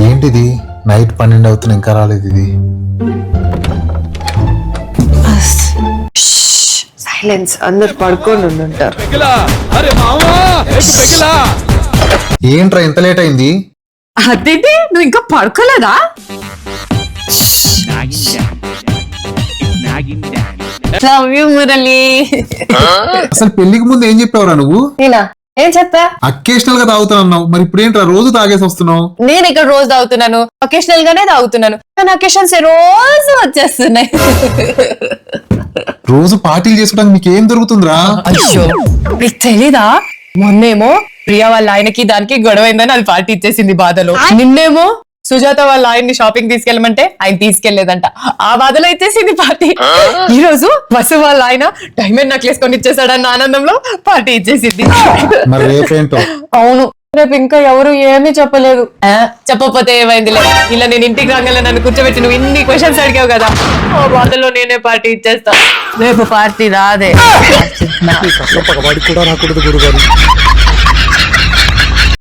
ఏంటిది నైట్ 12 అవుతున్నా ఇంకా రాలేదు ఇది. సైలెన్స్, అందరు పడుకొని ఉంటారు. ఏంట్రా ఇంత లేట్ అయింది? అదేంటి నువ్వు ఇంకా పడుకోలేదా? Love you Murali. అసలు పెళ్లికి ముందు ఏం చెప్పావురా నువ్వు? నేనా ఏం చెప్పా? అకేషనల్ గా తాగుతా అన్నావు, మరి ఇప్పుడు ఏంట్రా రోజు తాగేసి వస్తున్నావు? నేను ఇక్కడ రోజు తాగుతున్నాను, ఒకేషనల్ గానే తాగుతున్నాను, కానీ అకేషన్స్ రోజు వచ్చేస్తున్నాయి. రోజు పార్టీలు చేసుకోవడానికి మీకు ఏం దొరుకుతుందిరా? అయ్యో నీకు తెలీదా? మొన్నేమో ప్రియా వాళ్ళ ఆయనకి దానికి గొడవైందని అది పార్టీ ఇచ్చేసింది బాధలో. నిన్నేమో సుజాత వాళ్ళ ఆయన్ని షాపింగ్ తీసుకెళ్ళమంటే ఆయన తీసుకెళ్లేదంట, ఆ బాధలో ఇచ్చేసింది పార్టీ. ఈ రోజు వసు వాళ్ళ ఆయన డైమండ్ నెక్లెస్ కొని ఇచ్చేసాడన్న ఆనందంలో పార్టీ ఇచ్చేసింది. మరి రేపేంటో? అవును, రేపు ఇంకా ఎవరు ఏమీ చెప్పలేదు. చెప్పకపోతే ఏమైందిలే, ఇలా నేను ఇంటికి రాగానే నన్ను కూర్చోబెట్టి నువ్వు ఇన్ని క్వశ్చన్స్ అడిగావు కదా, ఆ బాధలో నేనే పార్టీ ఇచ్చేస్తా. రేపు పార్టీ రాదే. కూడా రాకూడదు గురుగారు.